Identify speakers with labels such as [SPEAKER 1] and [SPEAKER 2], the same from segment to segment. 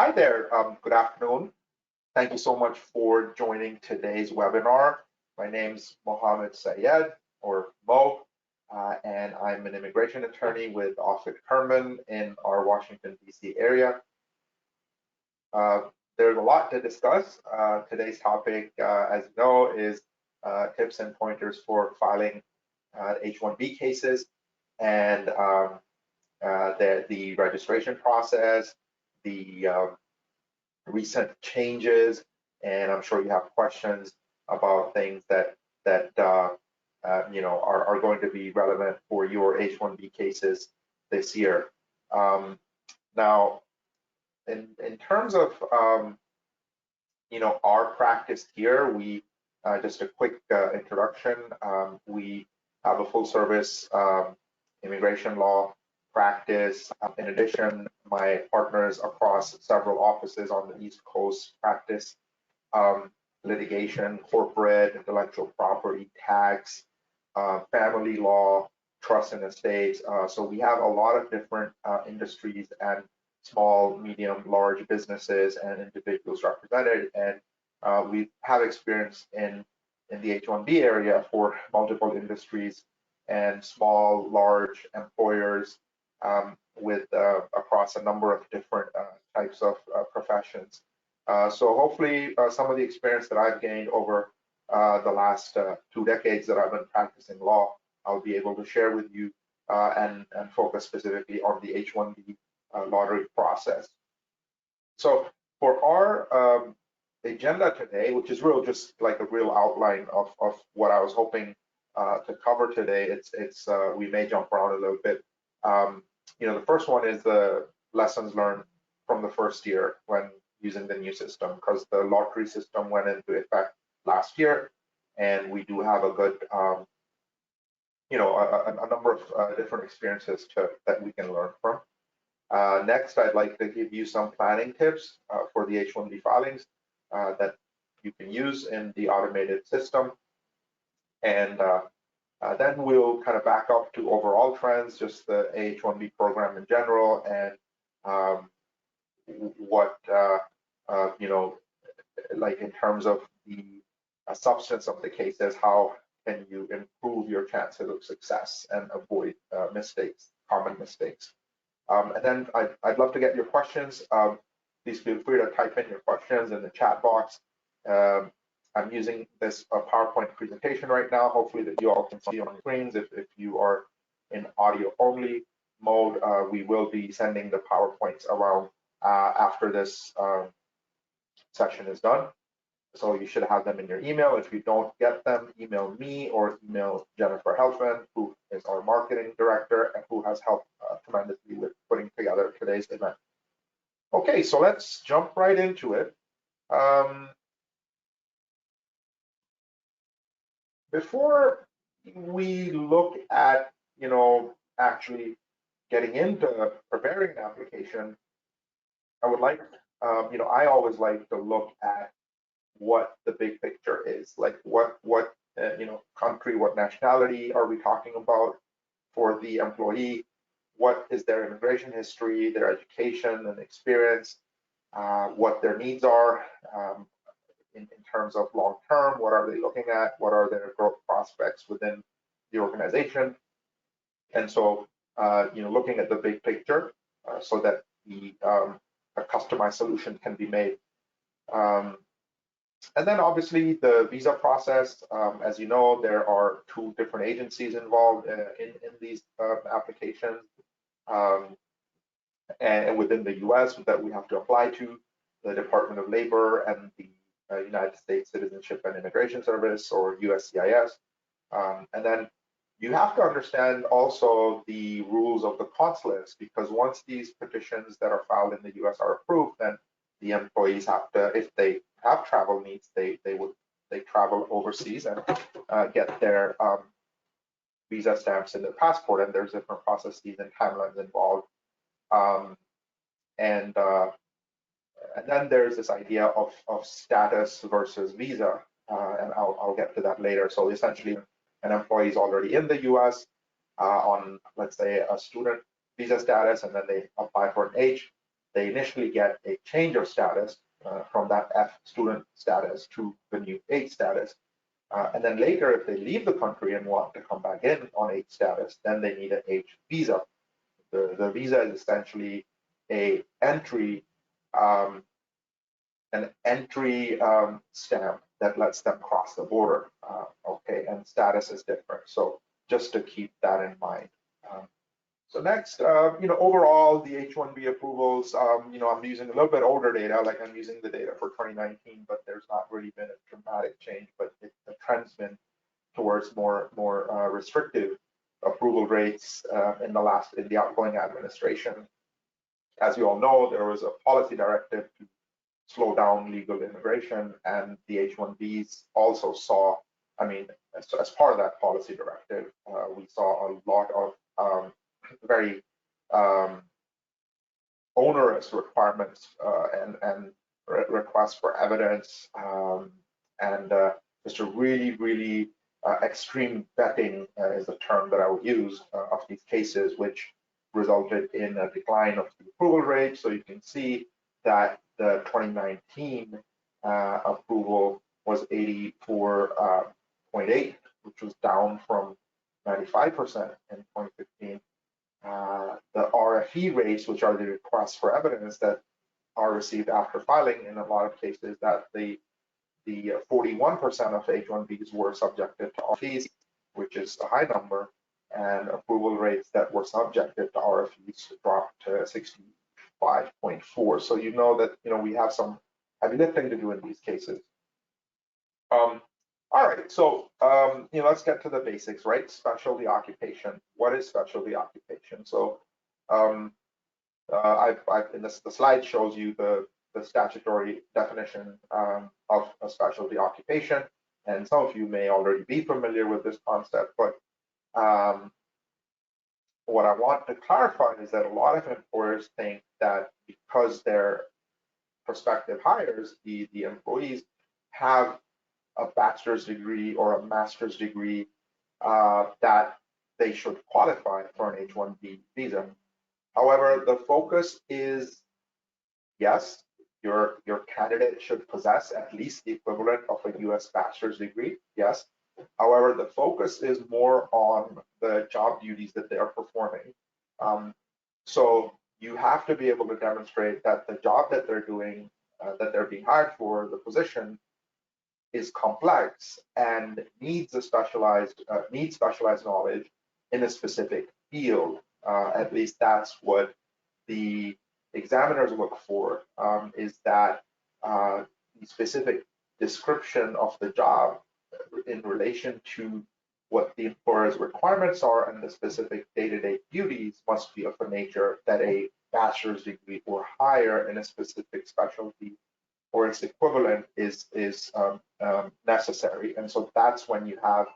[SPEAKER 1] Hi there, good afternoon. Thank you so much for joining today's webinar. My name's Mohammed Syed, or Mo, and I'm an immigration attorney with Offit Kurman in our Washington, D.C. area. There's a lot to discuss. Today's topic, as you know, is tips and pointers for filing H1B cases and the registration process, the recent changes, and I'm sure you have questions about things that are going to be relevant for your H1B cases this year. Now, in terms of our practice here, we just a quick introduction. We have a full service immigration law practice. In addition, my partners across several offices on the East Coast practice litigation, corporate, intellectual property, tax, family law, trust and estates. So we have a lot of different industries and small, medium, large businesses and individuals represented, and we have experience in the H1B area for multiple industries and small, large employers with across a number of different types of professions. So hopefully some of the experience that I've gained over the last 2 decades that I've been practicing law, I'll be able to share with you and focus specifically on the H1B lottery process. So for our agenda today, which is real just like a real outline of what I was hoping to cover today, it's we may jump around a little bit. The first one is the lessons learned from the first year when using the new system, because the lottery system went into effect last year, and we do have a good, a number of different experiences that we can learn from. Next, I'd like to give you some planning tips for the H1B filings that you can use in the automated system. And then we'll kind of back up to overall trends, just the H1B program in general, and what, like in terms of the substance of the cases, how can you improve your chances of success and avoid mistakes, common mistakes. And then I'd love to get your questions. Please feel free to type in your questions in the chat box. I'm using this PowerPoint presentation right now. Hopefully that you all can see on screens. If you are in audio only mode, we will be sending the PowerPoints around after this session is done. So you should have them in your email. If you don't get them, email me or email Jennifer Helfand, who is our marketing director and who has helped tremendously with putting together today's event. Okay, so let's jump right into it. Before we look at, actually getting into preparing an application, I would like, I always like to look at what the big picture is, like what country, what nationality are we talking about for the employee, what is their immigration history, their education and experience, what their needs are in terms of long term, what are they looking at, what are their growth prospects within the organization. And so looking at the big picture so that a customized solution can be made. And then obviously the visa process, as you know, there are 2 different agencies involved in these applications, and within the US that we have to apply to, the Department of Labor and the United States Citizenship and Immigration Service, or USCIS. And then you have to understand also the rules of the consulates, because once these petitions that are filed in the US are approved, then the employees have to, if they have travel needs, they travel overseas and get their visa stamps in their passport, and there's different processes and timelines involved. And then there's this idea of status versus visa, and I'll get to that later. So essentially, an employee is already in the US on, let's say, a student visa status, and then they apply for an H. they initially get a change of status from that F student status to the new H status. And then later, if they leave the country and want to come back in on H status, then they need an H visa. The visa is essentially a entry, an entry stamp that lets them cross the border. Okay, and status is different. So just to keep that in mind. So next, overall, the H1B approvals, I'm using a little bit older data, like I'm using the data for 2019, but there's not really been a dramatic change, but the trend's been towards more restrictive approval rates in the outgoing administration. As you all know, there was a policy directive to slow down legal immigration, and the H1Bs also saw, as part of that policy directive, we saw a lot of very onerous requirements and requests for evidence and just a really extreme vetting is the term that I would use of these cases, which resulted in a decline of the approval rate. So you can see that the 2019 approval was 84.8, which was down from 95% in 2015. The RFE rates, which are the requests for evidence that are received after filing, in a lot of cases, that the 41% of H1Bs were subjected to RFEs, which is a high number, and approval rates that were subjected to RFEs dropped to 65.4. So you know that we have some heavy lifting to do in these cases. All right, so let's get to the basics, right? Specialty occupation. What is specialty occupation? So the slide shows you the statutory definition of a specialty occupation, and some of you may already be familiar with this concept, but what I want to clarify is that a lot of employers think that because they're prospective hires, the employees have a bachelor's degree or a master's degree that they should qualify for an H1B visa. However, the focus is, yes, your candidate should possess at least the equivalent of a US bachelor's degree, yes. However, the focus is more on the job duties that they are performing. So you have to be able to demonstrate that the job that they're doing, that they're being hired for, the position, is complex and needs specialized knowledge in a specific field. At least that's what the examiners look for, is that the specific description of the job in relation to what the employer's requirements are and the specific day-to-day duties must be of a nature that a bachelor's degree or higher in a specific specialty or its equivalent is necessary. And so that's when you have,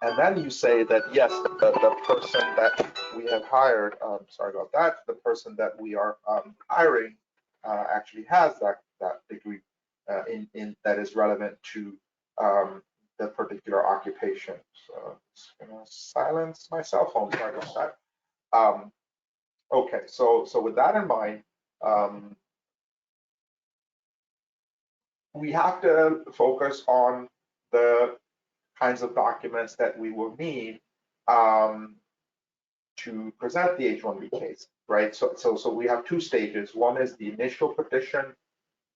[SPEAKER 1] and then you say that, yes, the person that we have hired, sorry about that, the person that we are hiring actually has that degree in that is relevant to the particular occupation. So I'm just gonna silence my cell phone, sorry about that. Okay, so with that in mind, we have to focus on the kinds of documents that we will need to present the H1B case, right? So we have two stages. One is the initial petition,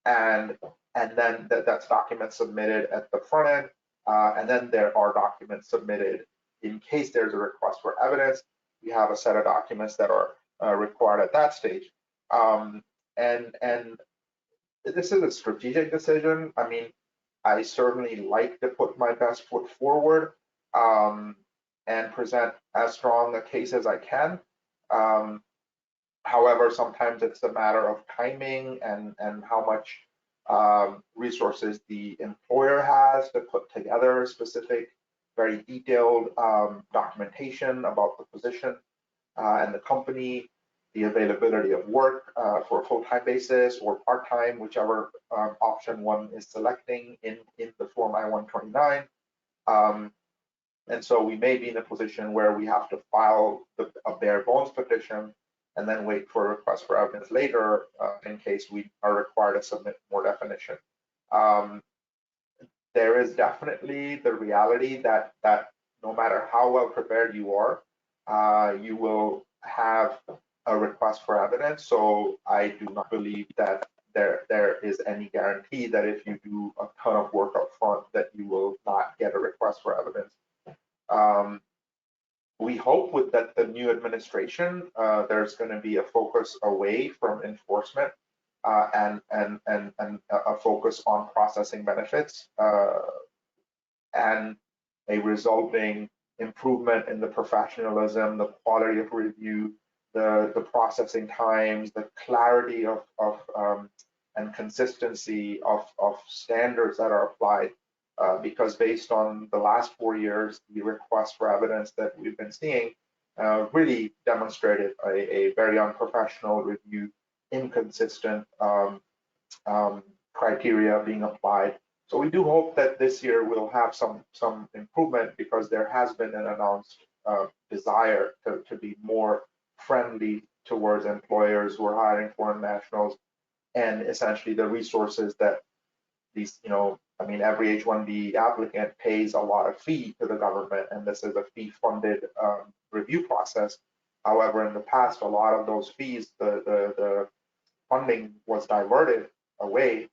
[SPEAKER 1] and then that's documents submitted at the front end, and then there are documents submitted in case there's a request for evidence. We have a set of documents that are required at that stage, and this is a strategic decision. I mean, I certainly like to put my best foot forward and present as strong a case as I can. However, sometimes it's a matter of timing and how much resources the employer has to put together specific, very detailed documentation about the position and the company, the availability of work for a full-time basis or part-time, whichever option one is selecting in the Form I-129. And so we may be in a position where we have to file a bare bones petition and then wait for a request for evidence later in case we are required to submit more definition. There is definitely the reality that no matter how well prepared you are, you will have a request for evidence. So I do not believe that there is any guarantee that if you do a ton of work up front that you will not get a request for evidence. We hope with that the new administration, there's going to be a focus away from enforcement and a focus on processing benefits and a resulting improvement in the professionalism, the quality of review, the processing times, the clarity of and consistency of standards that are applied. Because based on the last 4 years, the requests for evidence that we've been seeing really demonstrated a very unprofessional review, inconsistent criteria being applied. So we do hope that this year we'll have some improvement because there has been an announced desire to be more friendly towards employers who are hiring foreign nationals, and essentially the resources that these, I mean, every H1B applicant pays a lot of fee to the government, and this is a fee-funded review process. However, in the past, a lot of those fees, the funding was diverted away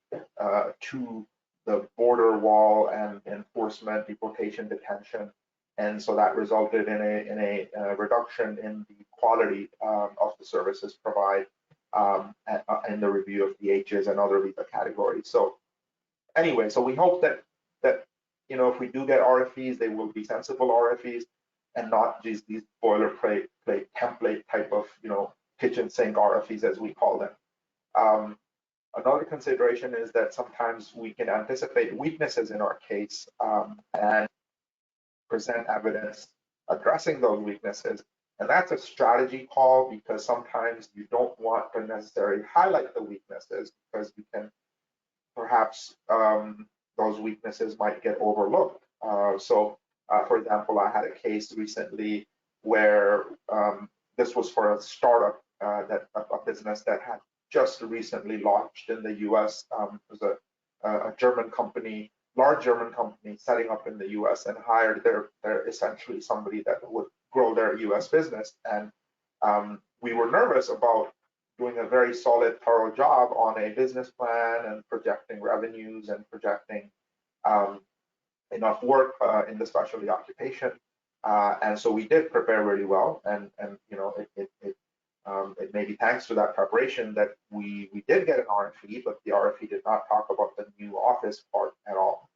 [SPEAKER 1] to the border wall and enforcement, deportation, detention, and so that resulted in a reduction in the quality of the services provided in the review of DHs and other visa categories. So anyway, so we hope that if we do get RFEs, they will be sensible RFEs and not these boilerplate template type of kitchen sink RFEs as we call them. Another consideration is that sometimes we can anticipate weaknesses in our case and present evidence addressing those weaknesses. And that's a strategy call because sometimes you don't want to necessarily highlight the weaknesses because you can perhaps those weaknesses might get overlooked. For example, I had a case recently where this was for a startup, a business that had just recently launched in the US. It was a German company, large German company setting up in the US and hired their essentially somebody that would grow their US business. And we were nervous about doing a very solid, thorough job on a business plan and projecting revenues and projecting enough work in the specialty occupation. And so we did prepare really well, and it may be thanks to that preparation that we did get an RFE, but the RFE did not talk about the new office part at all.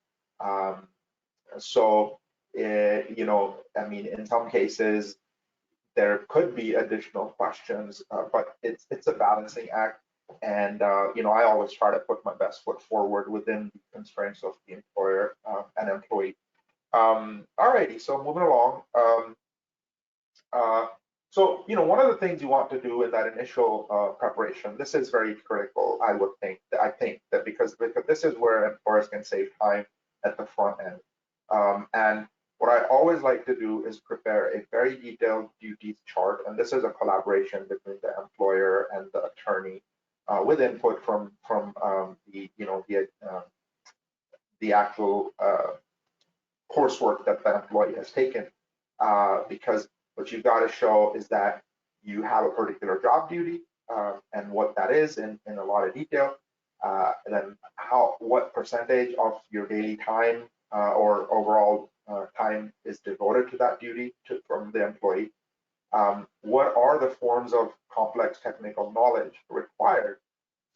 [SPEAKER 1] I mean, in some cases, there could be additional questions, but it's a balancing act. And I always try to put my best foot forward within the constraints of the employer and employee. Alrighty, so moving along. So one of the things you want to do in that initial preparation, this is very critical, I think that because this is where employers can save time at the front end. And what I always like to do is prepare a very detailed duties chart, and this is a collaboration between the employer and the attorney, with input from the actual coursework that the employee has taken, because what you've got to show is that you have a particular job duty and what that is in a lot of detail, and then what percentage of your daily time or overall time is devoted to that duty from the employee. What are the forms of complex technical knowledge required?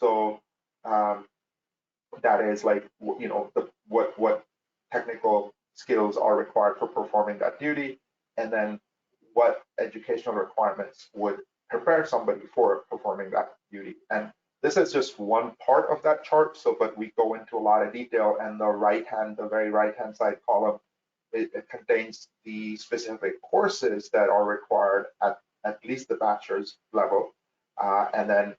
[SPEAKER 1] So that is like what technical skills are required for performing that duty, and then what educational requirements would prepare somebody for performing that duty. And this is just one part of that chart. But we go into a lot of detail, and the very right-hand side column, it contains the specific courses that are required at least the bachelor's level, and then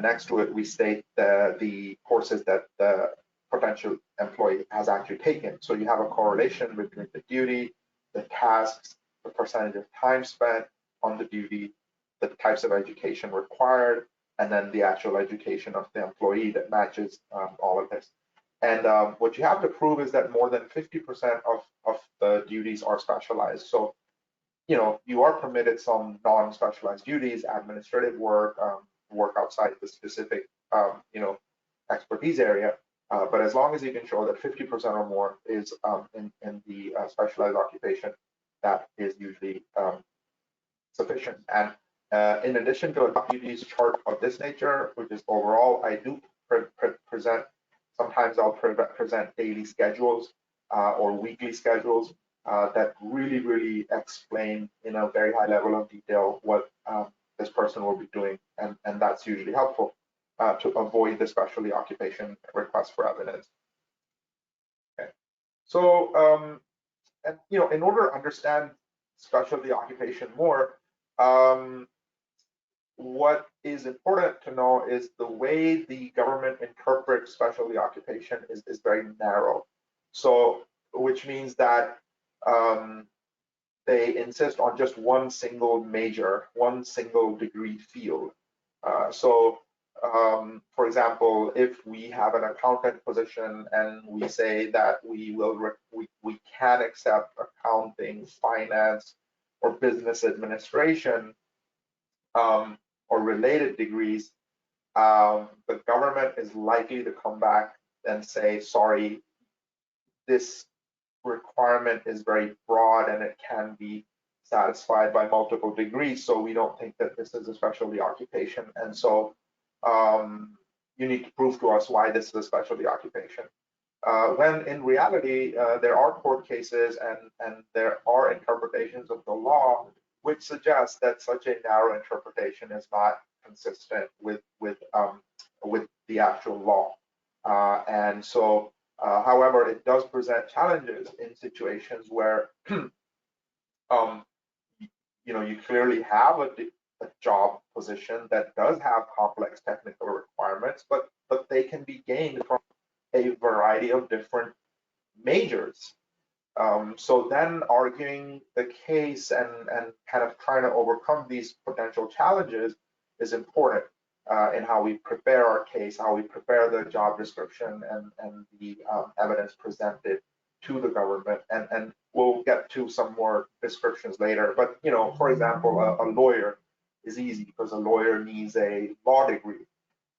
[SPEAKER 1] next to it we state the courses that the potential employee has actually taken. So you have a correlation between the duty, the tasks, the percentage of time spent on the duty, the types of education required, and then the actual education of the employee that matches all of this. And what you have to prove is that more than 50% of the duties are specialized. So, you are permitted some non-specialized duties, administrative work, work outside the specific, expertise area. But as long as you can show that 50% or more is in the specialized occupation, that is usually sufficient. And in addition to a duties chart of this nature, which is overall, I do present, sometimes I'll present daily schedules or weekly schedules that really explain in a very high level of detail what this person will be doing. And that's usually helpful to avoid the specialty occupation request for evidence. Okay. So, and in order to understand specialty occupation more, what is important to know is the way the government interprets specialty occupation is very narrow. So, which means that they insist on just one single major, one single degree field. For example, if we have an accountant position and we say that we can accept accounting, finance, or business administration or related degrees, the government is likely to come back and say, sorry, this requirement is very broad and it can be satisfied by multiple degrees, so we don't think that this is a specialty occupation, and so you need to prove to us why this is a specialty occupation. When in reality, there are court cases and there are interpretations of the law which suggest that such a narrow interpretation is not consistent with the actual law. And so, however, it does present challenges in situations where you clearly have a job position that does have complex technical requirements, but they can be gained from a variety of different majors. So then arguing the case and kind of trying to overcome these potential challenges is important in how we prepare our case, how we prepare the job description and the evidence presented to the government. And we'll get to some more descriptions later. But, for example, a lawyer is easy because a lawyer needs a law degree.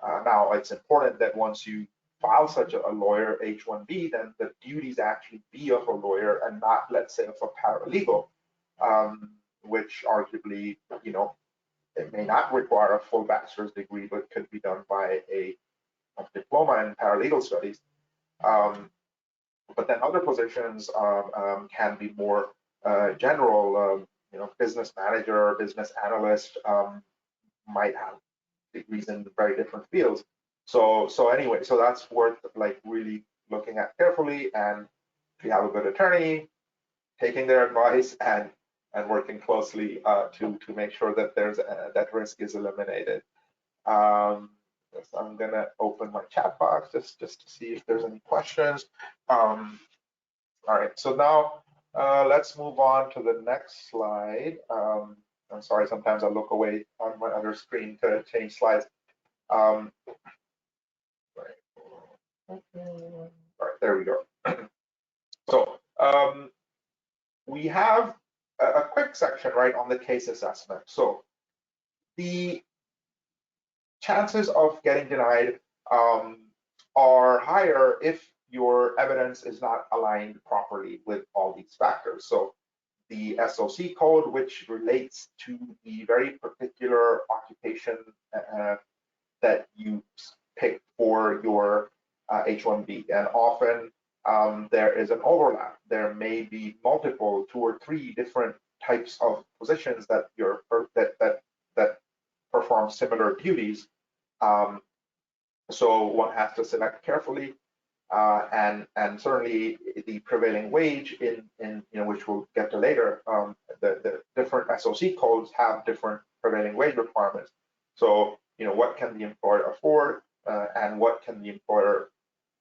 [SPEAKER 1] Now, it's important that once you file such a lawyer H1B, then the duties actually be of a lawyer and not, let's say, of a paralegal, which arguably, it may not require a full bachelor's degree, but could be done by a diploma in paralegal studies. But then other positions can be more general. Business manager, business analyst might have degrees in very different fields. So anyway, so that's worth really looking at carefully. And if you have a good attorney, taking their advice and working closely to make sure that that risk is eliminated. So I'm gonna open my chat box just to see if there's any questions. All right, so now let's move on to the next slide. I'm sorry, sometimes I look away on my other screen to change slides. All right, there we go. So we have a quick section right on the case assessment. So the chances of getting denied are higher if your evidence is not aligned properly with all these factors. So the SOC code, which relates to the very particular occupation that you pick for your H1B, and often there is an overlap. There may be multiple, 2 or 3 different types of positions that that perform similar duties. So one has to select carefully, and certainly the prevailing wage in which we'll get to later. The different SOC codes have different prevailing wage requirements. So what can the employer afford, and what can the employer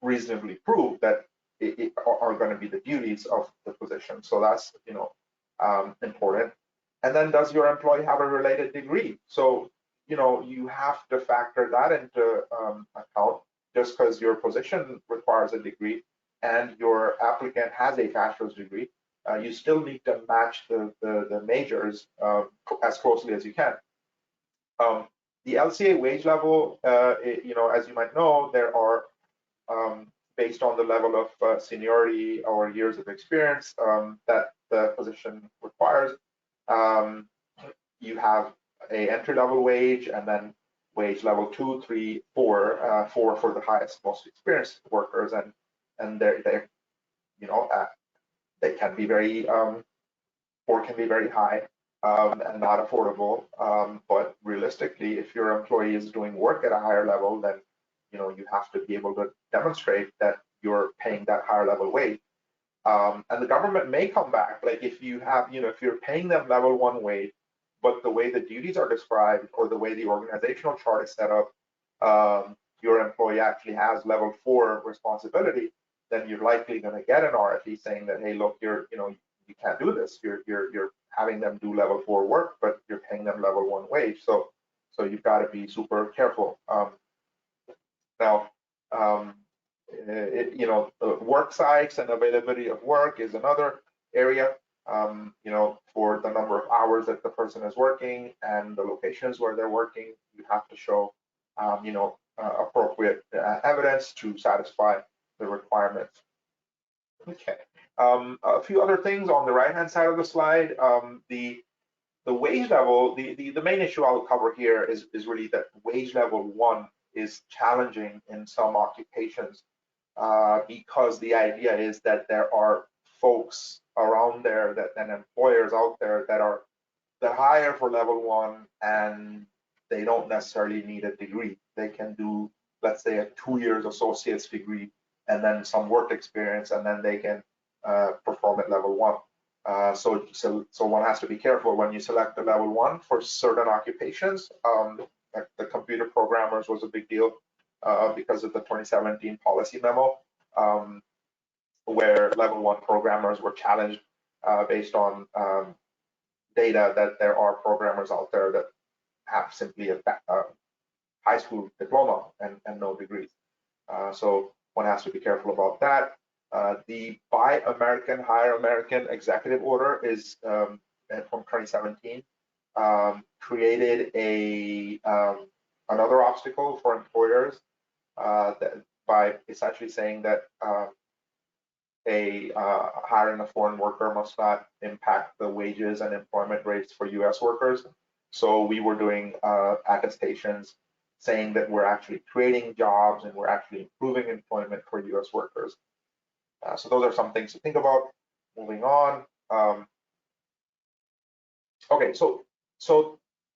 [SPEAKER 1] reasonably prove that are going to be the duties of the position. So that's important. And then does your employee have a related degree? So, you have to factor that into account. Just because your position requires a degree and your applicant has a bachelor's degree, you still need to match the majors as closely as you can. The LCA wage level, as you might know, there are, based on the level of seniority or years of experience that the position requires, you have a entry-level wage, and then wage level 2, 3, 4, 4 for the highest, most experienced workers, and they can be very, 4 can be very high and not affordable. But realistically, if your employee is doing work at a higher level, then you have to be able to demonstrate that you're paying that higher level wage. And the government may come back, like if you have, if you're paying them level 1 wage, but the way the duties are described or the way the organizational chart is set up, your employee actually has level 4 responsibility, then you're likely going to get an RFE saying that, hey, look, you can't do this. You're having them do level 4 work, but you're paying them level 1 wage. So you've got to be super careful. Now, work sites and availability of work is another area. For the number of hours that the person is working and the locations where they're working, you have to show, appropriate evidence to satisfy the requirements. Okay. A few other things on the right-hand side of the slide. The wage level, the main issue I'll cover here is really that wage level 1 is challenging in some occupations because the idea is that there are folks around there and employers out there that hire for level 1, and they don't necessarily need a degree. They can do, let's say, a 2 years associate's degree and then some work experience, and then they can perform at level 1. So one has to be careful when you select the level 1 for certain occupations. Like the computer programmers was a big deal because of the 2017 policy memo, where level 1 programmers were challenged based on data that there are programmers out there that have simply a high school diploma and no degrees. So one has to be careful about that. The Buy American, Hire American executive order is from 2017, created another obstacle for employers by essentially saying that hiring a foreign worker must not impact the wages and employment rates for U.S. workers. So we were doing attestations saying that we're actually creating jobs and we're actually improving employment for U.S. workers. So those are some things to think about. Moving on. Okay, so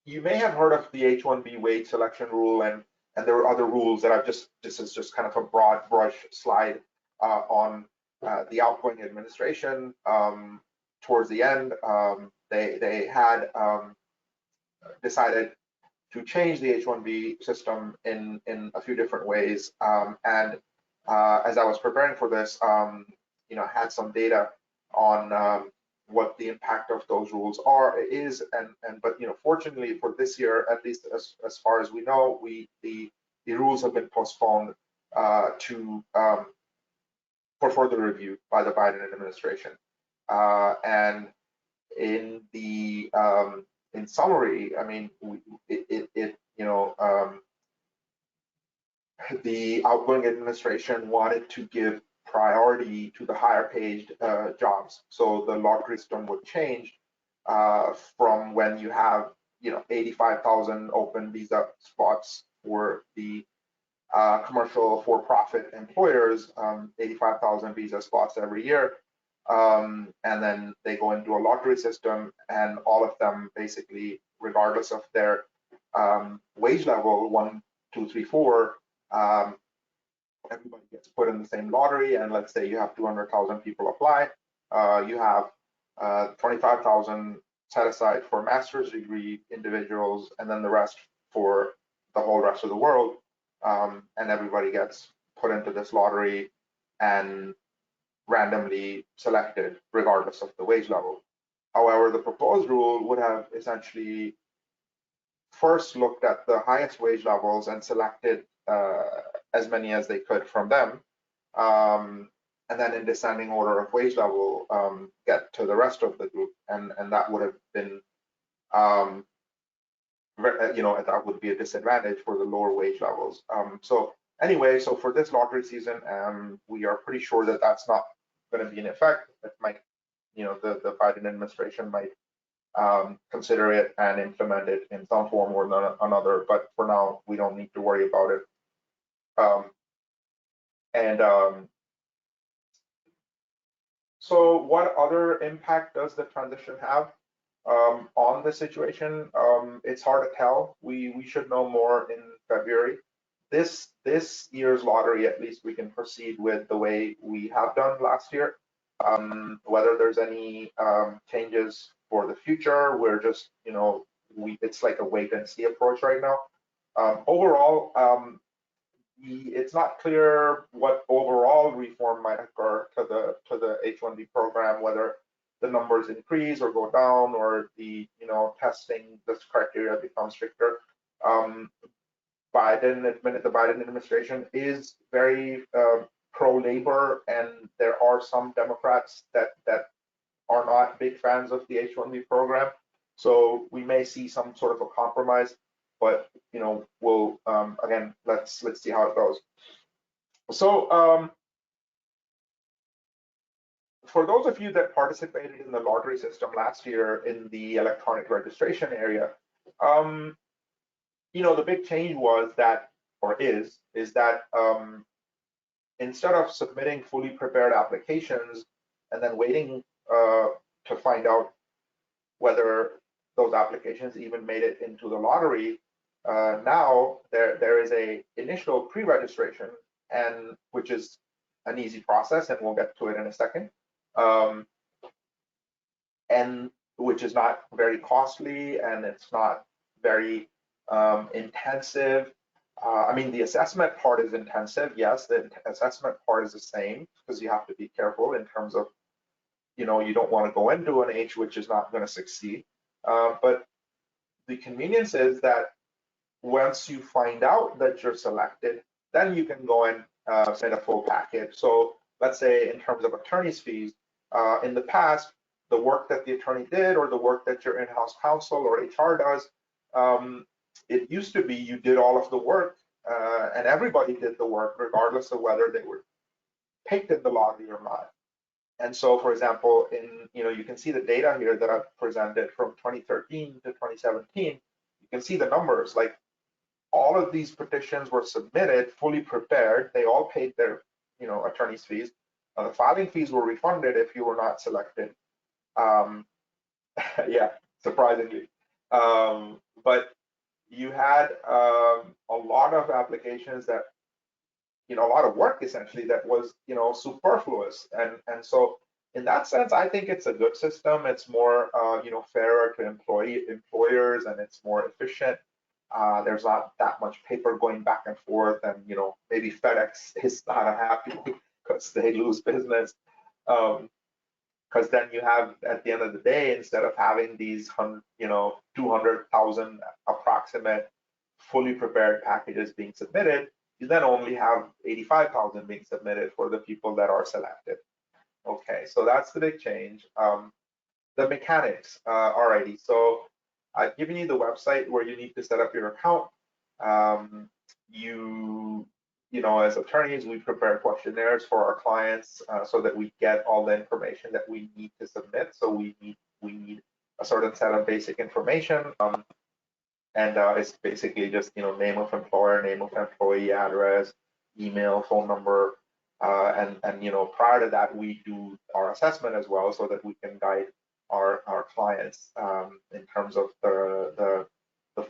[SPEAKER 1] you may have heard of the H1B wage selection rule, and there are other rules that this is just kind of a broad brush slide on the outgoing administration. Towards the end, they had decided to change the H1B system in a few different ways. And as I was preparing for this, I had some data on what the impact of those rules but fortunately for this year, at least as far as we know, the rules have been postponed for further review by the Biden administration. And in summary, I mean, the outgoing administration wanted to give priority to the higher paid jobs. So the lottery system would change from when you have 85,000 open visa spots for the commercial for-profit employers, 85,000 visa spots every year. And then they go into a lottery system, and all of them basically, regardless of their wage level, 1, 2, 3, 4, everybody gets put in the same lottery. And let's say you have 200,000 people apply, you have 25,000 set aside for master's degree individuals, and then the rest for the whole rest of the world. And everybody gets put into this lottery and randomly selected regardless of the wage level. However, the proposed rule would have essentially first looked at the highest wage levels and selected as many as they could from them, and then in descending order of wage level, get to the rest of the group, and that would have been, that would be a disadvantage for the lower wage levels. So anyway, so for this lottery season, we are pretty sure that that's not going to be in effect. It might, the Biden administration might consider it and implement it in some form or another, but for now, we don't need to worry about it. So what other impact does the transition have on the situation? It's hard to tell. We should know more in February. This year's lottery, at least we can proceed with the way we have done last year. Whether there's any changes for the future, we're just, it's like a wait and see approach right now. Overall, it's not clear what overall reform might occur to the H1B program, whether the numbers increase or go down, or the testing, this criteria becomes stricter. The Biden administration is very pro-labor, and there are some Democrats that are not big fans of the H1B program. So we may see some sort of a compromise, but we'll again, let's see how it goes. So for those of you that participated in the lottery system last year in the electronic registration area, the big change was that, or is that instead of submitting fully prepared applications and then waiting to find out whether those applications even made it into the lottery, now there is a initial pre-registration, and which is an easy process, and we'll get to it in a second, and which is not very costly, and it's not very intensive. I mean, the assessment part is intensive. Yes, the assessment part is the same, because you have to be careful in terms of, you don't want to go into an H which is not going to succeed. But the convenience is that once you find out that you're selected, then you can go and send a full package. So let's say in terms of attorney's fees, in the past, the work that the attorney did, or the work that your in-house counsel or HR does, it used to be you did all of the work, and everybody did the work regardless of whether they were picked in the lottery or not. And so, for example, you can see the data here that I've presented from 2013 to 2017. You can see the numbers. Like, all of these petitions were submitted fully prepared. They all paid their, attorney's fees. The filing fees were refunded if you were not selected. Yeah, surprisingly. But you had a lot of applications that, a lot of work essentially that was, superfluous. And so in that sense, I think it's a good system. It's more, fairer to employers, and it's more efficient. There's not that much paper going back and forth, and maybe FedEx is not happy because they lose business. Because then you have, at the end of the day, instead of having these 200,000 approximate fully prepared packages being submitted, you then only have 85,000 being submitted for the people that are selected. Okay, so that's the big change. The mechanics, alrighty. So I've given you the website where you need to set up your account. As attorneys, we prepare questionnaires for our clients so that we get all the information that we need to submit. So we need a certain set of basic information, and it's basically just name of employer, name of employee, address, email, phone number, and prior to that, we do our assessment as well, so that we can guide our clients in terms of the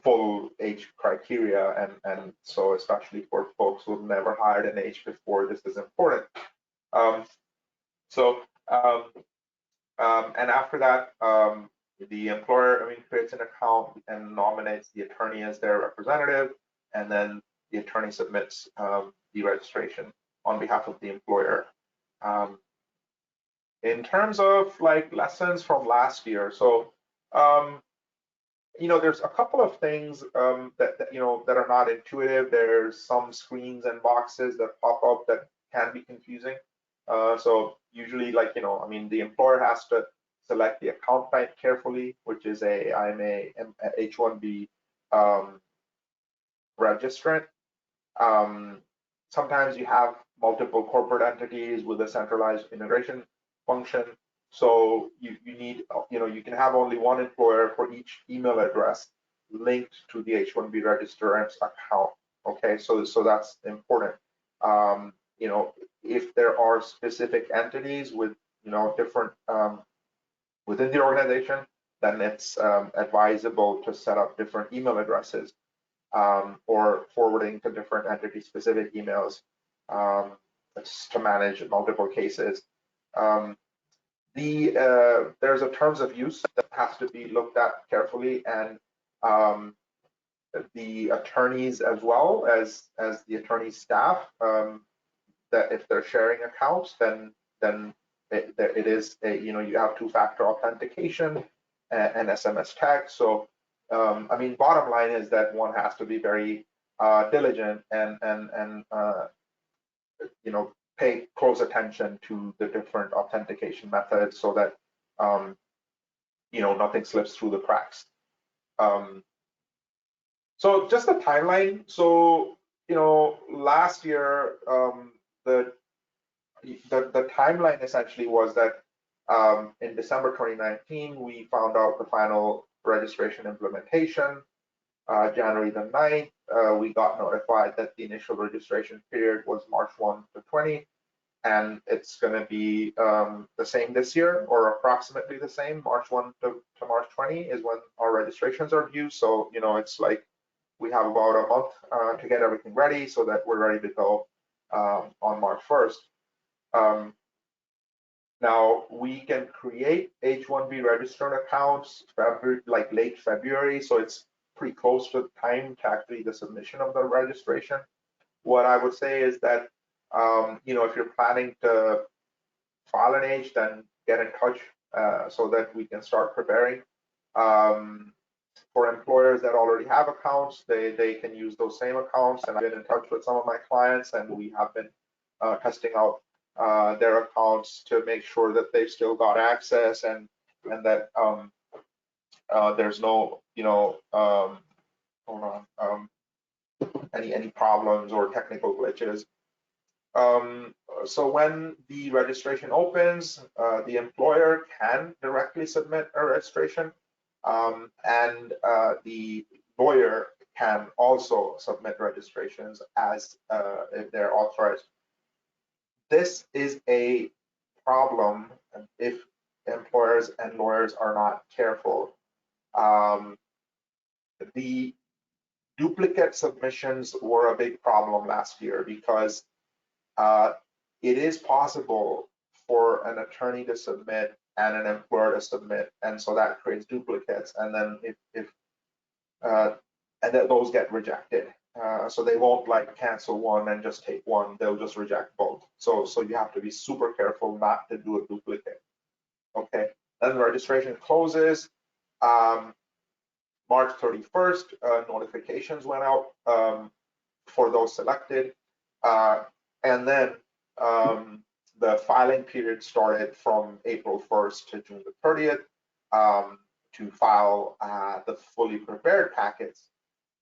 [SPEAKER 1] full H criteria, and so especially for folks who've never hired an H before, this is important. And after that, the employer, creates an account and nominates the attorney as their representative, and then the attorney submits the registration on behalf of the employer. In terms of like lessons from last year, so there's a couple of things that that are not intuitive. There's some screens and boxes that pop up that can be confusing. So usually, like I mean, the employer has to select the account type carefully, which is I'm a H1B registrant. Um, Sometimes you have multiple corporate entities with a centralized integration function. So you need, you can have only one employer for each email address linked to the H1B registrant's account. Okay, so that's important. If there are specific entities with, different within the organization, then it's advisable to set up different email addresses or forwarding to different entity-specific emails to manage multiple cases. There's a terms of use that has to be looked at carefully, and the attorneys as well as the attorney staff, that if they're sharing accounts, then it is you have two-factor authentication and SMS text. So I mean, bottom line is that one has to be very diligent and pay close attention to the different authentication methods so that nothing slips through the cracks. So just the timeline. So last year the timeline essentially was that in December 2019 we found out the final registration implementation. January the 9th, we got notified that the initial registration period was March 1 to 20, and it's going to be the same this year, or approximately the same. March 1 to March 20 is when our registrations are due. So, it's like we have about a month to get everything ready so that we're ready to go on March 1st. Now we can create H1B registered accounts like late February, so it's pretty close to the time to actually the submission of the registration. What I would say is that if you're planning to file an H, then get in touch so that we can start preparing. For employers that already have accounts, they can use those same accounts, and I've been in touch with some of my clients, and we have been testing out their accounts to make sure that they've still got access and that there's no any problems or technical glitches. So when the registration opens, the employer can directly submit a registration, and the lawyer can also submit registrations as if they're authorized. This is a problem if employers and lawyers are not careful. The duplicate submissions were a big problem last year because it is possible for an attorney to submit and an employer to submit, and so that creates duplicates. And then if and then those get rejected, so they won't like cancel one and just take one; they'll just reject both. So you have to be super careful not to do a duplicate. Okay, then registration closes. March 31st, notifications went out for those selected, and then the filing period started from April 1st to June the 30th to file the fully prepared packets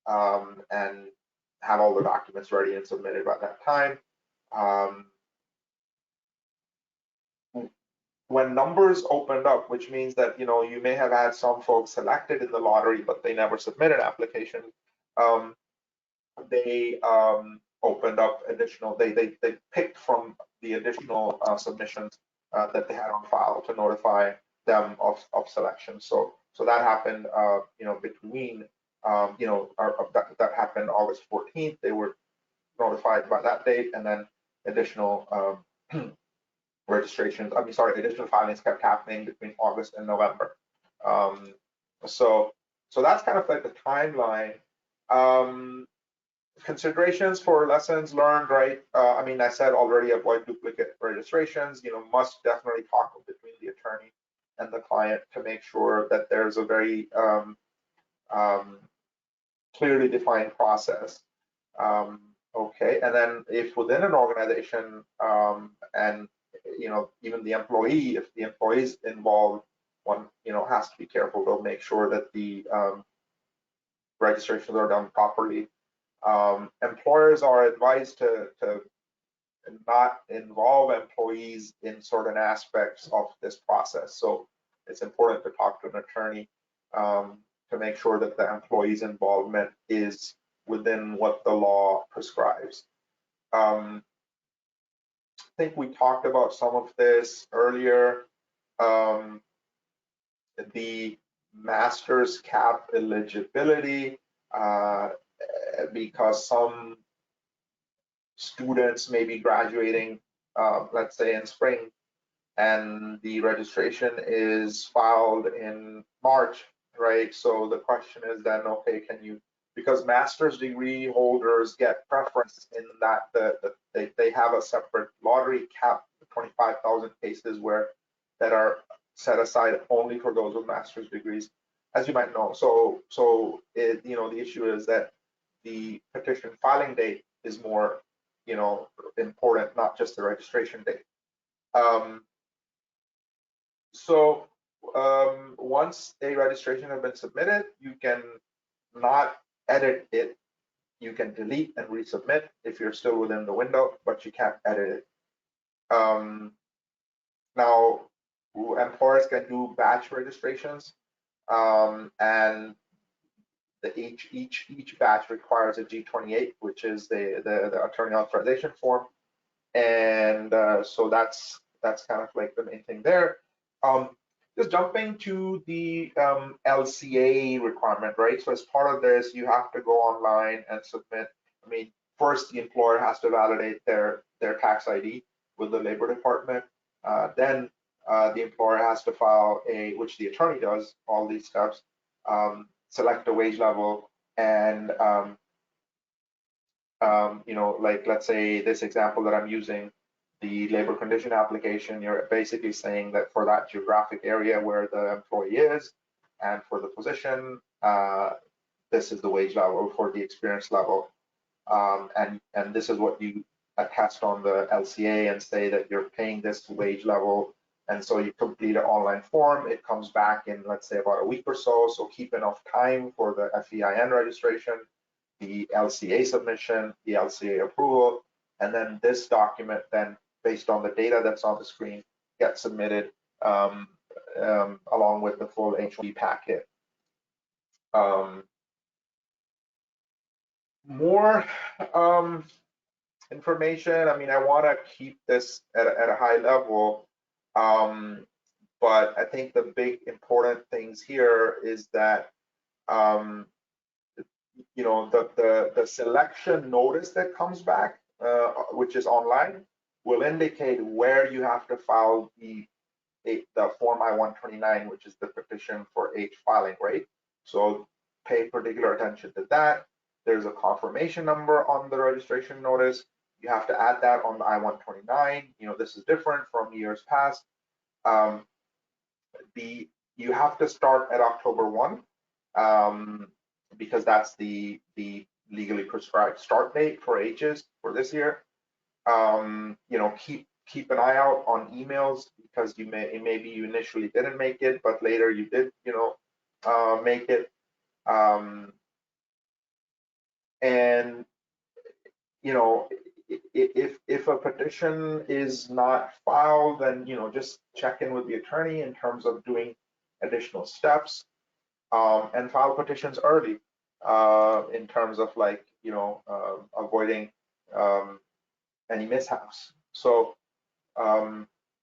[SPEAKER 1] and have all the documents ready and submitted by that time. When numbers opened up, which means that you may have had some folks selected in the lottery, but they never submitted applications, they opened up additional. They picked from the additional submissions that they had on file to notify them of selection. So that happened, between that happened August 14th. They were notified by that date, and then additional registrations. Additional filings kept happening between August and November. So that's kind of like the timeline. Considerations for lessons learned, right? I mean, I said already, avoid duplicate registrations. Must definitely talk between the attorney and the client to make sure that there's a very um, clearly defined process. Okay, and then if within an organization and even the employee, if the employee is involved, one has to be careful to make sure that the registrations are done properly. Employers are advised to not involve employees in certain aspects of this process. So it's important to talk to an attorney to make sure that the employee's involvement is within what the law prescribes. I think we talked about some of this earlier. The master's cap eligibility, because some students may be graduating, let's say in spring, and the registration is filed in March, right? So the question is then, okay, because master's degree holders get preference in that they have a separate lottery cap, 25,000 cases that are set aside only for those with master's degrees, as you might know. So the issue is that the petition filing date is more important, not just the registration date. So once a registration has been submitted, you can not edit it. You can delete and resubmit if you're still within the window, but you can't edit it. Now, employers can do batch registrations, and each batch requires a G28, which is the attorney authorization form, and so that's kind of like the main thing there. Just jumping to the LCA requirement, right? So as part of this, you have to go online and submit. I mean, first the employer has to validate their tax ID with the Labor Department. Then the employer has to file which the attorney does, all these steps, select a wage level, and like let's say this example that I'm using, the labor condition application, you're basically saying that for that geographic area where the employee is and for the position, this is the wage level for the experience level. And this is what you attest on the LCA and say that you're paying this wage level. And so you complete an online form. It comes back in, let's say, about a week or so. So keep enough time for the FEIN registration, the LCA submission, the LCA approval, and then this document then, based on the data that's on the screen, gets submitted along with the full H1B packet. More information. I mean, I want to keep this at a high level, but I think the big important things here is that the selection notice that comes back, which is online, will indicate where you have to file the form I-129, which is the petition for H filing, right? So pay particular attention to that. There's a confirmation number on the registration notice. You have to add that on the I-129. This is different from years past. You have to start at October 1. Because that's the legally prescribed start date for H's for this year. Keep an eye out on emails, because maybe you initially didn't make it, but later you did, make it. And if a petition is not filed, then just check in with the attorney in terms of doing additional steps. And file petitions early in terms of avoiding any mishaps. So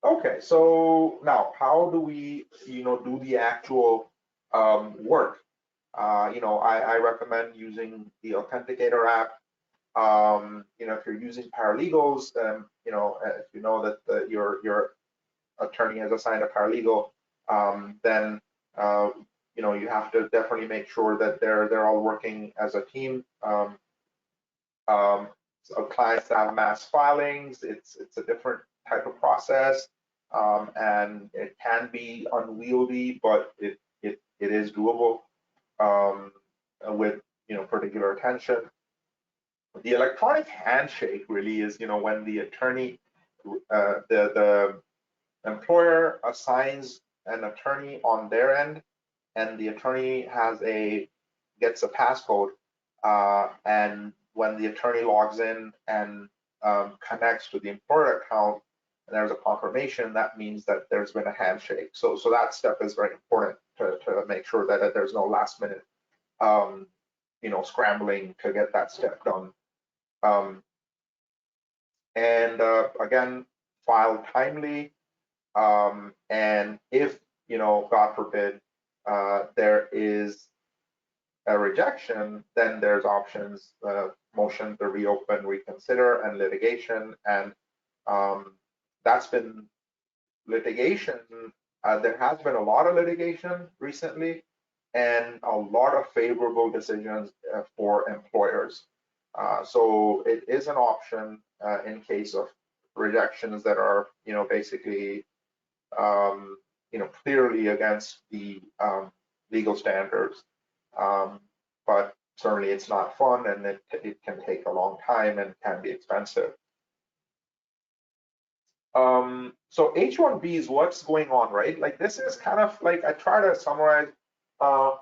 [SPEAKER 1] okay, so now how do we do the actual work? I recommend using the Authenticator app. If you're using paralegals, if you know that your attorney has assigned a paralegal, then you have to definitely make sure that they're all working as a team. So clients that have mass filings, it's a different type of process, and it can be unwieldy, but it is doable with particular attention. The electronic handshake really is when the attorney, the employer assigns an attorney on their end, and the attorney gets a passcode, and when the attorney logs in and connects to the employer account, and there's a confirmation, that means that there's been a handshake. So that step is very important to make sure that there's no last minute scrambling to get that step done. And again, file timely, and if God forbid there is a rejection, then there's options, motion to reopen, reconsider, and litigation. And that's been litigation. There has been a lot of litigation recently, and a lot of favorable decisions for employers. So it is an option in case of rejections that are, basically, clearly against the legal standards. But certainly it's not fun, and it can take a long time and can be expensive. So H1B is what's going on, right? Like, this is kind of like, I try to summarize a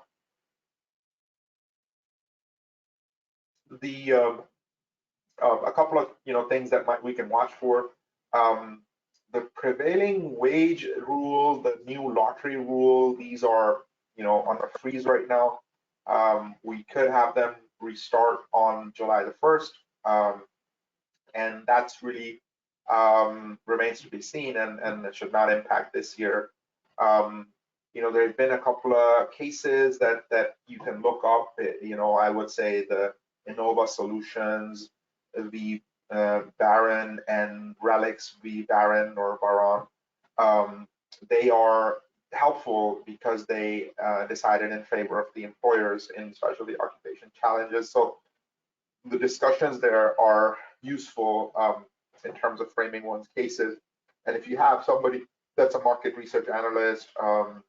[SPEAKER 1] couple of things that we can watch for. The prevailing wage rule, the new lottery rule, these are on a freeze right now. We could have them restart on July the 1st, and that's really remains to be seen, and it should not impact this year. There's been a couple of cases that you can look up. I would say the Innova Solutions v. Barron and Relics v. Barron or Baron. They are helpful because they decided in favor of the employers in specialty occupation challenges. So the discussions there are useful in terms of framing one's cases. And if you have somebody that's a market research analyst or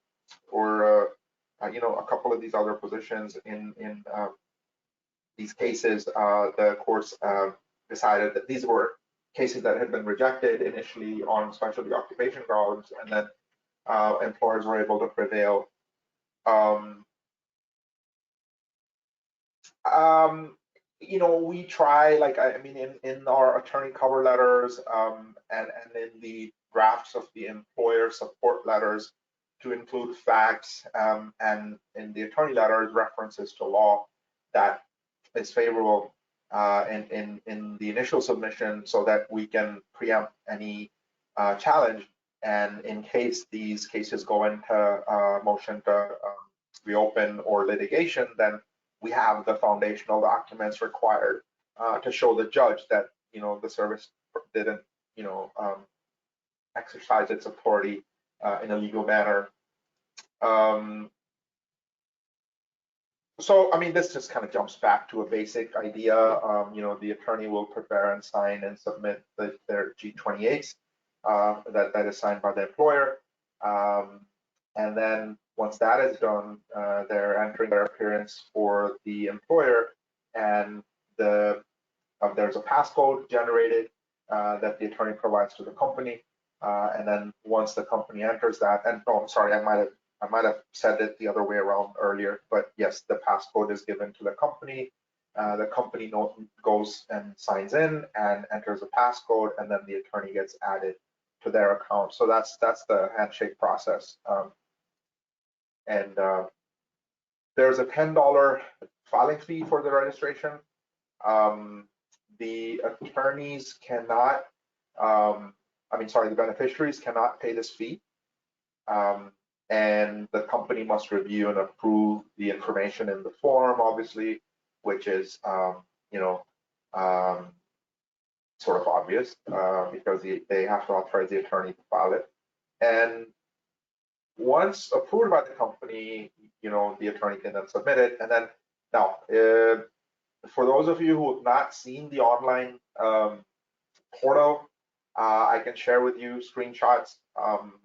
[SPEAKER 1] a couple of these other positions in these cases, the courts decided that these were cases that had been rejected initially on specialty occupation grounds, and then employers were able to prevail. We try, like, in our attorney cover letters and in the drafts of the employer support letters, to include facts, and in the attorney letters references to law that is favorable in the initial submission, so that we can preempt any challenge. And in case these cases go into motion to reopen or litigation, then we have the foundational documents required to show the judge that the service didn't exercise its authority in a legal manner. So, this just kind of jumps back to a basic idea. The attorney will prepare and sign and submit their G28s that is signed by the employer. And then once that is done, they're entering their appearance for the employer, and there's a passcode generated that the attorney provides to the company. And then once the company enters that, and oh, sorry, I might have said it the other way around earlier, but yes, the passcode is given to the company. The company goes and signs in and enters a passcode, and then the attorney gets added to their account. So that's the handshake process. And there's a $10 filing fee for the registration. The attorneys cannot, the beneficiaries cannot pay this fee. And the company must review and approve the information in the form, obviously, which is, sort of obvious because they have to authorize the attorney to file it. And once approved by the company, the attorney can then submit it. And then now, For those of you who have not seen the online portal, I can share with you screenshots.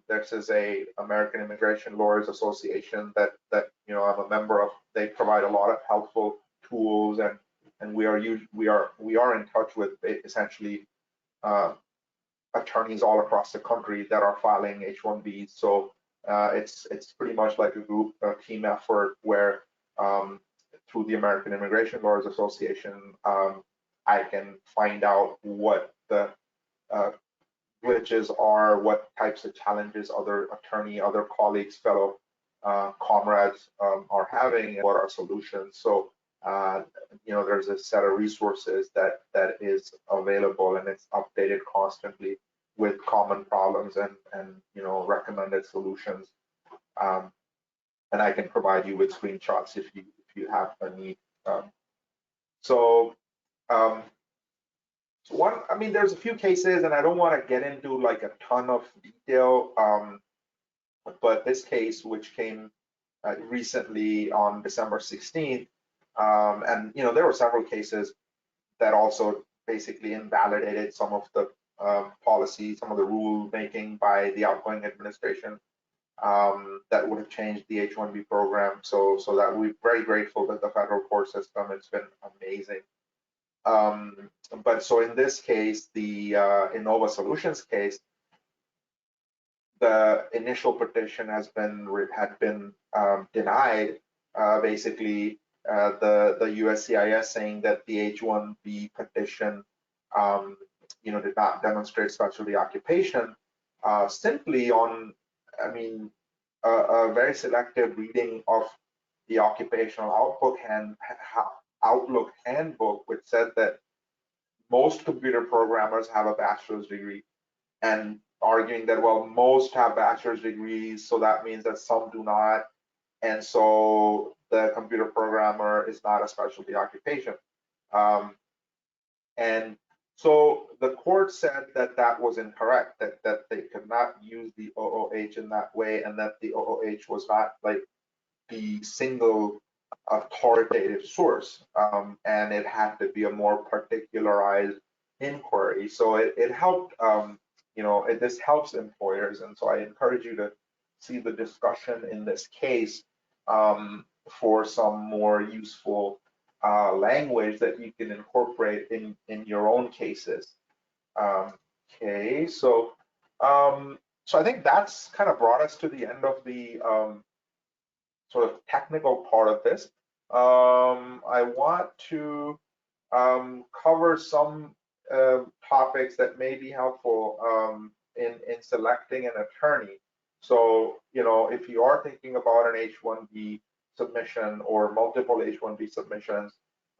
[SPEAKER 1] This is a American Immigration Lawyers Association that I'm a member of. They provide a lot of helpful tools, and we are in touch with essentially attorneys all across the country that are filing H1Bs. So it's pretty much like a team effort where through the American Immigration Lawyers Association, I can find out what the glitches are, what types of challenges other colleagues, fellow comrades are having, and what are solutions. So there's a set of resources that is available, and it's updated constantly with common problems and recommended solutions. And I can provide you with screenshots if you have a need. There's a few cases, and I don't want to get into like a ton of detail, but this case, which came recently on December 16th, and there were several cases that also basically invalidated some of the policy, some of the rule making by the outgoing administration that would have changed the H1B program. So that we're very grateful that the federal court system, it's been amazing. But so in this case, the Innova Solutions case, the initial petition had been denied. Basically, the USCIS saying that the H1B petition, did not demonstrate specialty occupation, simply on, a very selective reading of the occupational Outlook handbook, which said that most computer programmers have a bachelor's degree, and arguing that, well, most have bachelor's degrees, so that means that some do not, and so the computer programmer is not a specialty occupation. And so the court said that was incorrect, that they could not use the OOH in that way, and that the OOH was not like the single authoritative source, and it had to be a more particularized inquiry. So it helped, this helps employers, and so I encourage you to see the discussion in this case for some more useful language that you can incorporate in your own cases. Okay, so I think that's kind of brought us to the end of the sort of technical part of this. I want to cover some topics that may be helpful in selecting an attorney. So, if you are thinking about an H1B submission or multiple H1B submissions,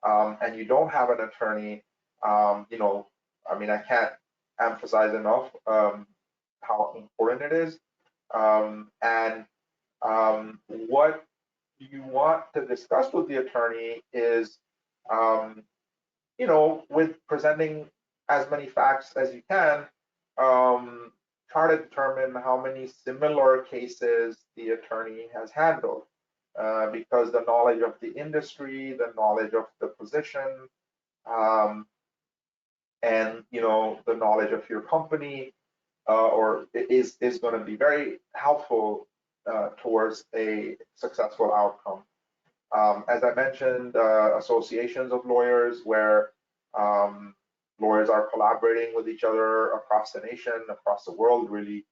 [SPEAKER 1] and you don't have an attorney, I can't emphasize enough how important it is. What you want to discuss with the attorney is, with presenting as many facts as you can, try to determine how many similar cases the attorney has handled, because the knowledge of the industry, the knowledge of the position, and the knowledge of your company, is going to be very helpful towards a successful outcome. As I mentioned, associations of lawyers where lawyers are collaborating with each other across the nation, across the world, really,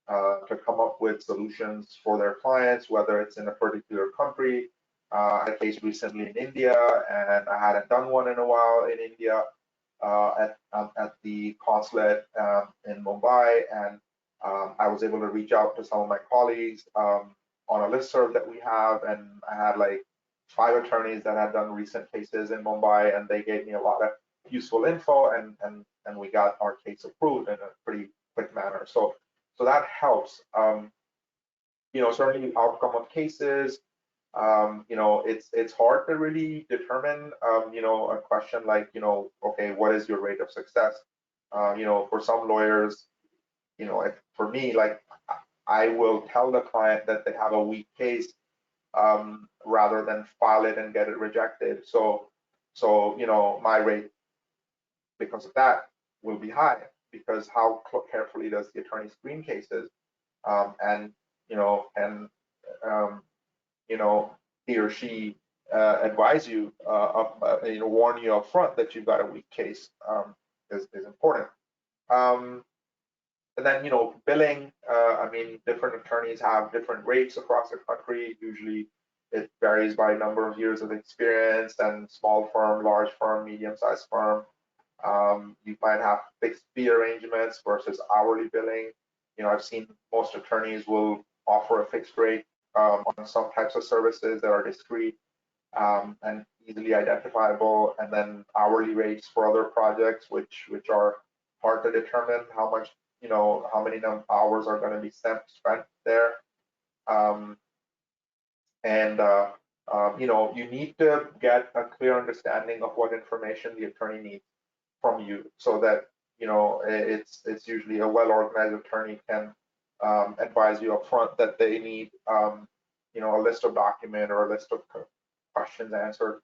[SPEAKER 1] to come up with solutions for their clients, whether it's in a particular country. I had a case recently in India, and I hadn't done one in a while in India at the consulate in Mumbai, and I was able to reach out to some of my colleagues on a listserv that we have, and I had like 5 attorneys that had done recent cases in Mumbai, and they gave me a lot of useful info, and we got our case approved in a pretty quick manner. So that helps. Certainly outcome of cases. It's hard to really determine, a question like, okay, what is your rate of success? For some lawyers, for me, like, I will tell the client that they have a weak case rather than file it and get it rejected. So So, my rate because of that will be high, because how carefully does the attorney screen cases, and, and, um, he or she advise you, warn you up front that you've got a weak case, is important. And then, billing, I mean, different attorneys have different rates across the country. Usually it varies by number of years of experience, and small firm, large firm, medium-sized firm. You might have fixed fee arrangements versus hourly billing. I've seen most attorneys will offer a fixed rate on some types of services that are discrete, and easily identifiable, and then hourly rates for other projects, which are hard to determine how much, how many hours are going to be spent there. Um, and you need to get a clear understanding of what information the attorney needs from you, so that it's usually a well-organized attorney can advise you up front that they need a list of document or a list of questions answered,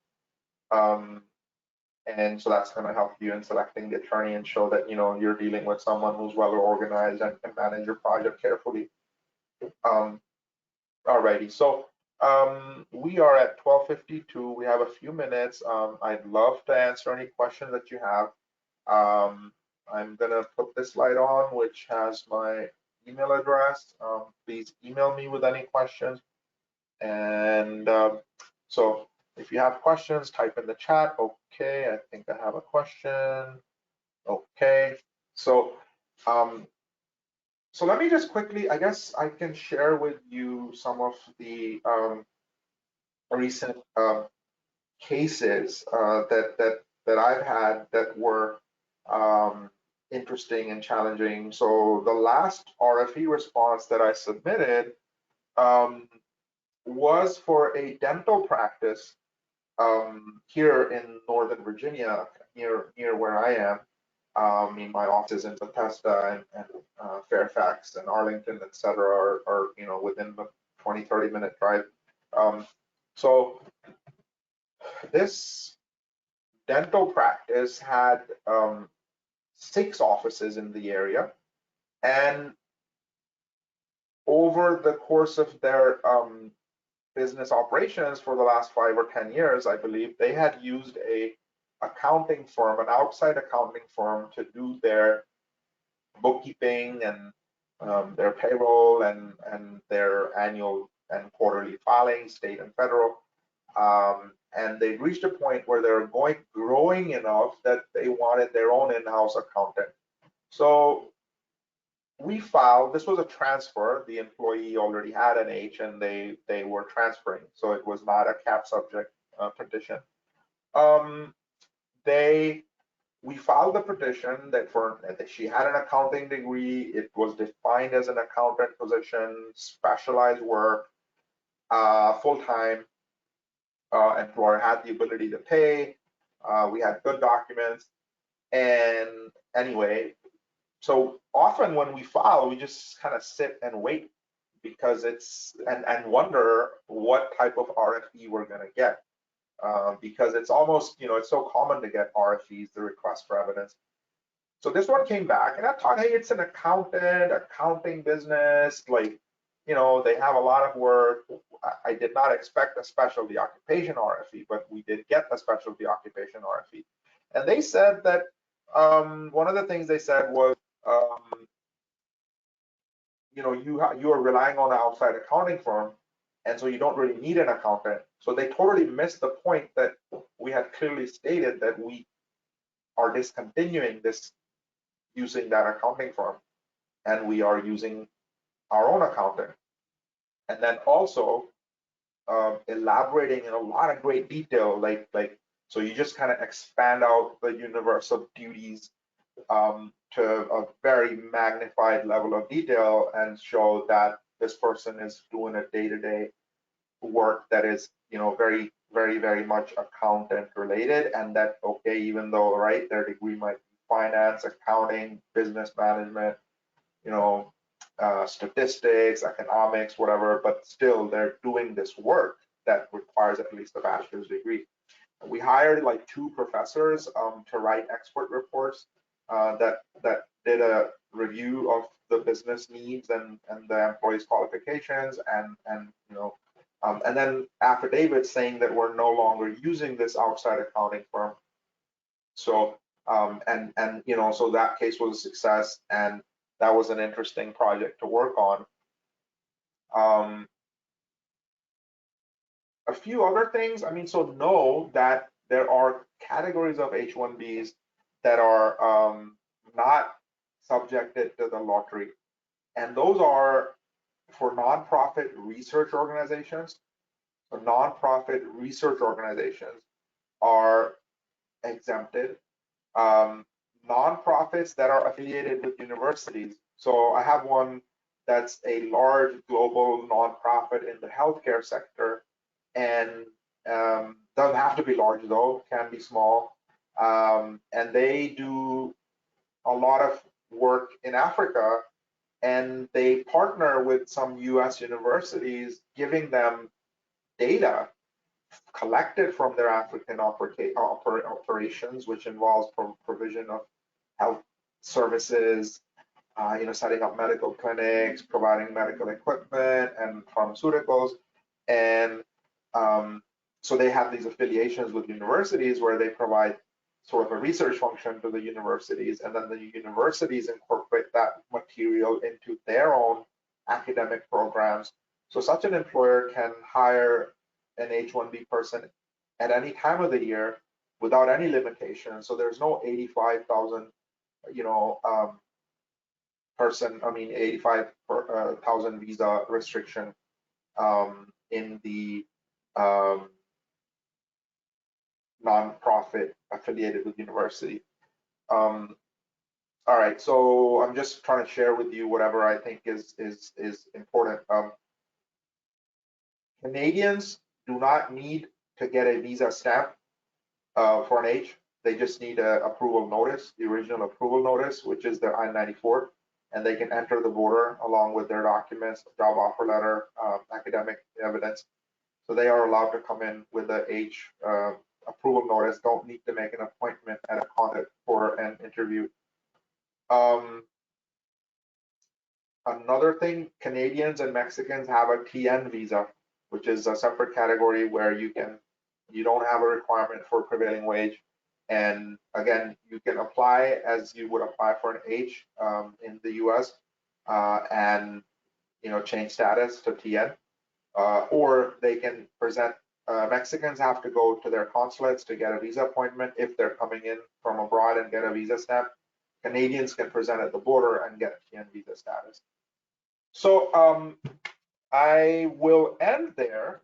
[SPEAKER 1] and so that's going to help you in selecting the attorney and show that you're dealing with someone who's well organized and can manage your project carefully. Alrighty, so we are at 12:52. We have a few minutes. I'd love to answer any questions that you have. I'm gonna put this slide on, which has my email address. Please email me with any questions. And so if you have questions, type in the chat. Okay, I think I have a question. Okay, so so let me just quickly, I guess I can share with you some of the recent cases that I've had that were interesting and challenging. So the last RFE response that I submitted was for a dental practice here in Northern Virginia, near where I am. My offices in Bethesda and Fairfax and Arlington, etc., are within the 20-30 minute drive. So this dental practice had 6 offices in the area, and over the course of their business operations for the last 5 or 10 years, I believe, they had used a accounting firm, an outside accounting firm, to do their bookkeeping and their payroll and their annual and quarterly filings, state and federal. And they reached a point where they're growing enough that they wanted their own in-house accountant. So we filed, this was a transfer, the employee already had an H and they were transferring, so it was not a cap subject petition. We filed the petition that she had an accounting degree, it was defined as an accountant position, specialized work, full-time, employer had the ability to pay, we had good documents, and anyway, so often when we file, we just kind of sit and wait, because it's and wonder what type of RFE we're going to get, because it's almost, it's so common to get RFEs, the request for evidence. So this one came back, and I thought, hey, it's an accounting business, like, they have a lot of work. I did not expect a specialty occupation RFE, but we did get a specialty occupation RFE. And they said that one of the things they said was, you are relying on an outside accounting firm, and so you don't really need an accountant. So they totally missed the point that we had clearly stated, that we are discontinuing this, using that accounting firm, and we are using our own accountant. And then also elaborating in a lot of great detail, like so you just kind of expand out the universe of duties to a very magnified level of detail, and show that this person is doing a day-to-day work that is, very, very, very much accountant related, and that, okay, even though, right, their degree might be finance, accounting, business management, statistics, economics, whatever, but still they're doing this work that requires at least a bachelor's degree. We hired like 2 professors to write expert reports that did a review of the business needs and the employees' qualifications and and then affidavits saying that we're no longer using this outside accounting firm. So so that case was a success, and that was an interesting project to work on. A few other things. I mean, so know that there are categories of H1Bs that are not subjected to the lottery, and those are for nonprofit research organizations. So nonprofit research organizations are exempted. Nonprofits that are affiliated with universities. So I have one that's a large global nonprofit in the healthcare sector, and doesn't have to be large though, can be small. And they do a lot of work in Africa, and they partner with some US universities, giving them data collected from their African operations, which involves provision of health services, setting up medical clinics, providing medical equipment and pharmaceuticals. And so they have these affiliations with universities where they provide sort of a research function to the universities, and then the universities incorporate that material into their own academic programs. So such an employer can hire an H1B person at any time of the year without any limitation. So there's no 85,000, 85,000 visa restriction in the nonprofit affiliated with university. All right, so I'm just trying to share with you whatever I think is important. Canadians do not need to get a visa stamp for an H. They just need an approval notice, the original approval notice, which is their I-94, and they can enter the border along with their documents, job offer letter, academic evidence. So they are allowed to come in with the H approval notice, don't need to make an appointment at a consulate for an interview. Another thing, Canadians and Mexicans have a TN visa, which is a separate category where you don't have a requirement for prevailing wage. And again, you can apply as you would apply for an H in the US and change status to TN, or they can present. Mexicans have to go to their consulates to get a visa appointment if they're coming in from abroad and get a visa stamp. Canadians can present at the border and get a TN visa status. So I will end there.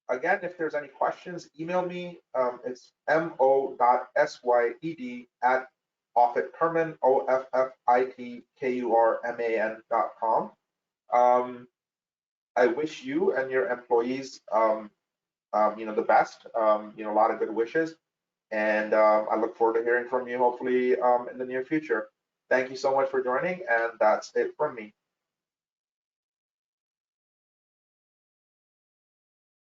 [SPEAKER 1] Again, if there's any questions, email me. It's mo.syed@Offit Kurman, OFFITKURMAN.com. I wish you and your employees, the best. A lot of good wishes, and I look forward to hearing from you hopefully in the near future. Thank you so much for joining, and that's it from me.